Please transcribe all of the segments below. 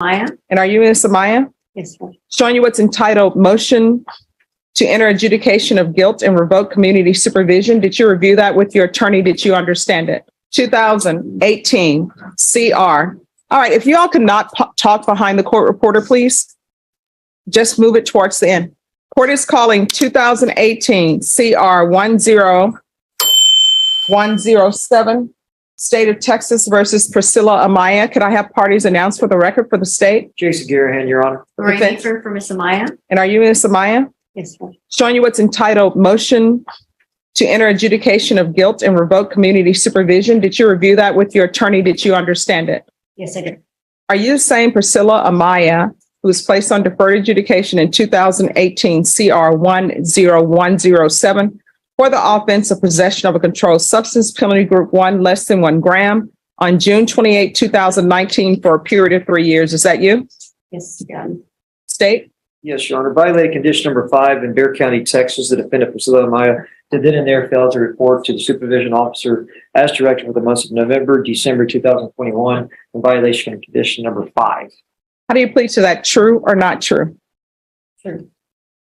Maya? And are you Ms. Amaya? Yes, ma'am. Showing you what's entitled Motion to Enter Adjudication of Guilt and Revoke Community Supervision. Did you review that with your attorney? Did you understand it? 2018 CR. All right, if you all could not talk behind the court reporter, please. Just move it towards the end. Court is calling 2018 CR 10107, State of Texas versus Priscilla Amaya. Could I have parties announced for the record for the state? Jason Garahan, Your Honor. Lorraine Eater for Miss Amaya? And are you Ms. Amaya? Yes, ma'am. Showing you what's entitled Motion to Enter Adjudication of Guilt and Revoke Community Supervision. Did you review that with your attorney? Did you understand it? Yes, I did. Are you the same Priscilla Amaya who was placed on deferred adjudication in 2018 CR 10107 for the offense of possession of a controlled substance, penalty group 1, less than 1 gram, on June 28, 2019 for a period of 3 years? Is that you? Yes, ma'am. State? Yes, Your Honor. Violated condition number 5 in Bexar County, Texas. The defendant Priscilla Amaya did then and there fail to report to the supervision officer as directed for the months of November, December 2021 in violation of condition number 5. How do you plead to that? True or not true? Sure.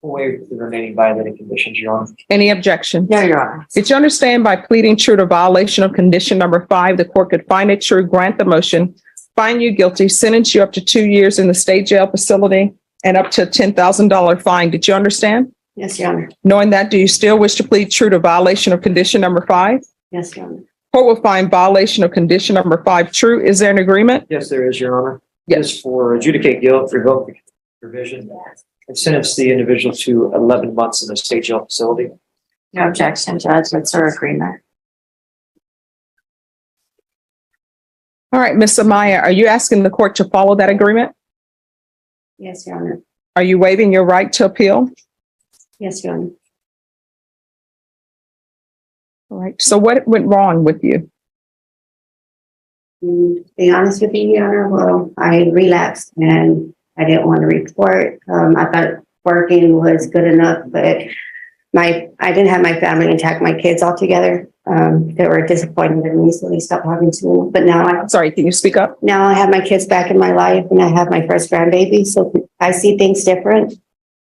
We'll waive the remaining violated conditions, Your Honor. Any objection? No, Your Honor. Did you understand by pleading true to violation of condition number 5, the court could find it true, grant the motion, find you guilty, sentence you up to 2 years in the state jail facility, and up to a $10,000 fine? Did you understand? Yes, Your Honor. Knowing that, do you still wish to plead true to violation of condition number 5? Yes, Your Honor. Court will find violation of condition number 5 true. Is there an agreement? Yes, there is, Your Honor. Yes. Yes, for adjudicate guilt, revoke the provision, and sentence the individual to 11 months in the state jail facility. No objection, Judge. It's our agreement. All right, Ms. Amaya, are you asking the court to follow that agreement? Yes, Your Honor. Are you waiving your right to appeal? Yes, Your Honor. All right, so what went wrong with you? To be honest with you, Your Honor, well, I relapsed and I didn't want to report. I thought working was good enough, but I didn't have my family intact, my kids all together. They were disappointed in me, so they stopped talking to me. But now Sorry, can you speak up? now I have my kids back in my life and I have my first grandbaby, so I see things different.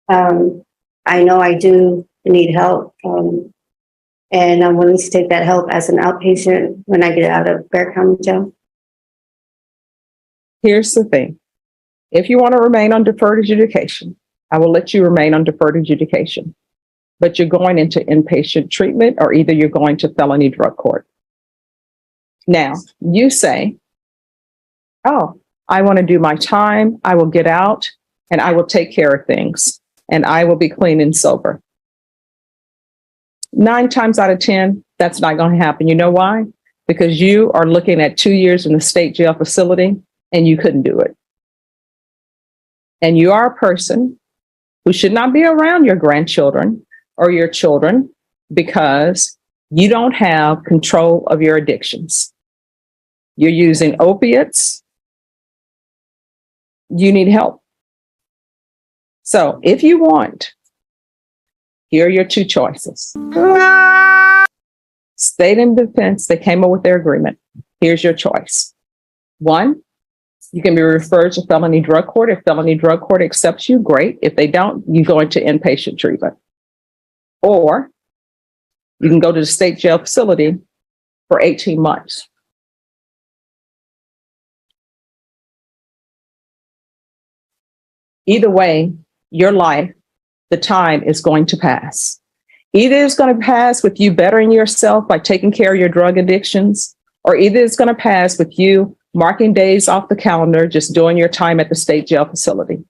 I know I do need help, and I'm willing to take that help as an outpatient when I get out of Bexar County Jail. Here's the thing. If you want to remain on deferred adjudication, I will let you remain on deferred adjudication. But you're going into inpatient treatment, or either you're going to felony drug court. Now, you say, oh, I want to do my time, I will get out, and I will take care of things, and I will be clean and sober. 9 times out of 10, that's not going to happen. You know why? Because you are looking at 2 years in the state jail facility, and you couldn't do it. And you are a person who should not be around your grandchildren or your children because you don't have control of your addictions. You're using opiates. You need help. So if you want, here are your 2 choices. State and defense, they came up with their agreement. Here's your choice. 1, you can be referred to felony drug court. If felony drug court accepts you, great. If they don't, you go into inpatient treatment. Or you can go to the state jail facility for 18 months. Either way, your life, the time is going to pass. Either it's going to pass with you bettering yourself by taking care of your drug addictions, or either it's going to pass with you marking days off the calendar, just doing your time at the state jail facility.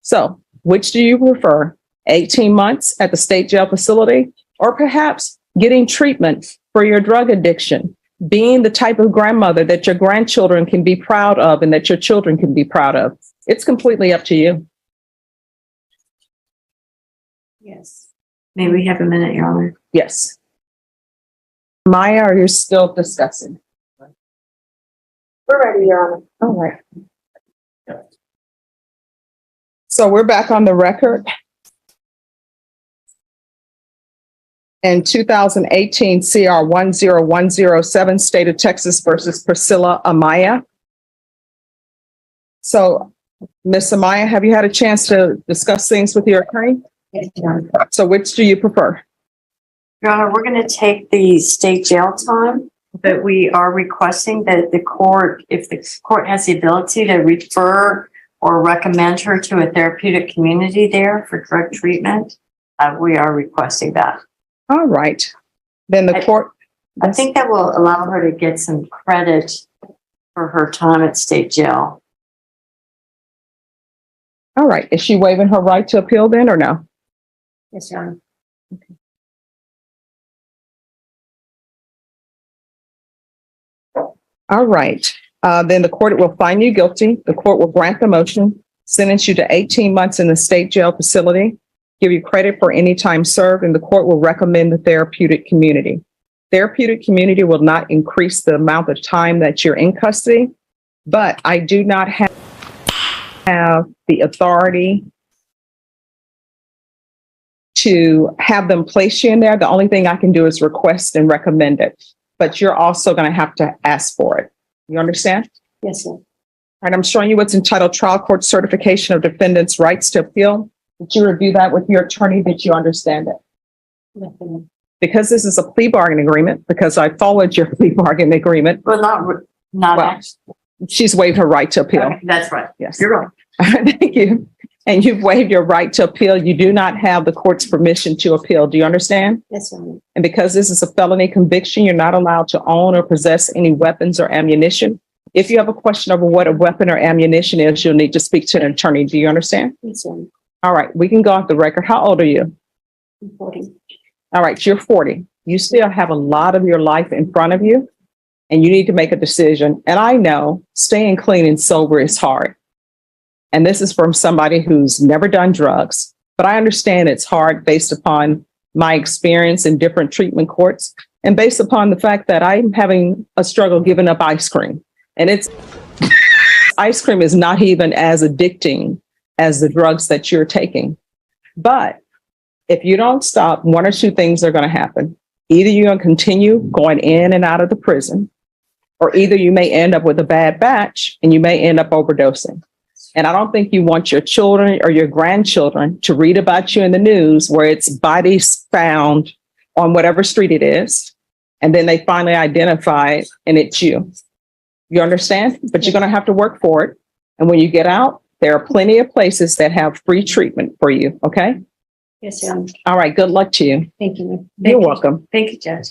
So, which do you prefer? 18 months at the state jail facility, or perhaps getting treatment for your drug addiction, being the type of grandmother that your grandchildren can be proud of and that your children can be proud of? It's completely up to you. Yes. May we have a minute, Your Honor? Yes. Maya, are you still discussing? We're ready, Your Honor. All right. So we're back on the record. In 2018 CR 10107, State of Texas versus Priscilla Amaya. So, Ms. Amaya, have you had a chance to discuss things with your attorney? Yes, Your Honor. So which do you prefer? Your Honor, we're going to take the state jail time, but we are requesting that the court, if the court has the ability to refer or recommend her to a therapeutic community there for drug treatment, we are requesting that. All right. Then the court. I think that will allow her to get some credit for her time at state jail. All right. Is she waiving her right to appeal then or no? Yes, Your Honor. All right. Then the court will find you guilty. The court will grant the motion, sentence you to 18 months in the state jail facility, give you credit for any time served, and the court will recommend the therapeutic community. Therapeutic community will not increase the amount of time that you're in custody, but I do not have the authority to have them place you in there. The only thing I can do is request and recommend it, but you're also going to have to ask for it. You understand? Yes, sir. All right, I'm showing you what's entitled Trial Court Certification of Defendant's Rights to Appeal. Did you review that with your attorney? Did you understand it? Yes, Your Honor. Because this is a plea bargaining agreement, because I followed your plea bargaining agreement, Well, not Well, actually. she's waived her right to appeal. Okay, that's right. Yes. You're right. Thank you. And you've waived your right to appeal. You do not have the court's permission to appeal. Do you understand? Yes, Your Honor. And because this is a felony conviction, you're not allowed to own or possess any weapons or ammunition. If you have a question over what a weapon or ammunition is, you'll need to speak to an attorney. Do you understand? Yes, Your Honor. All right, we can go off the record. How old are you? I'm 40. All right, you're 40. You still have a lot of your life in front of you, and you need to make a decision. And I know staying clean and sober is hard. And this is from somebody who's never done drugs, but I understand it's hard based upon my experience in different treatment courts and based upon the fact that I'm having a struggle giving up ice cream. And ice cream is not even as addicting as the drugs that you're taking. But if you don't stop, one or two things are going to happen. Either you're going to continue going in and out of the prison, or either you may end up with a bad batch and you may end up overdosing. And I don't think you want your children or your grandchildren to read about you in the news where it's bodies found on whatever street it is. And then they finally identify it and it's you. You understand? But you're going to have to work for it. And when you get out, there are plenty of places that have free treatment for you. Okay. Yes, Your Honor. All right. Good luck to you. Thank you. You're welcome. Thank you, Judge.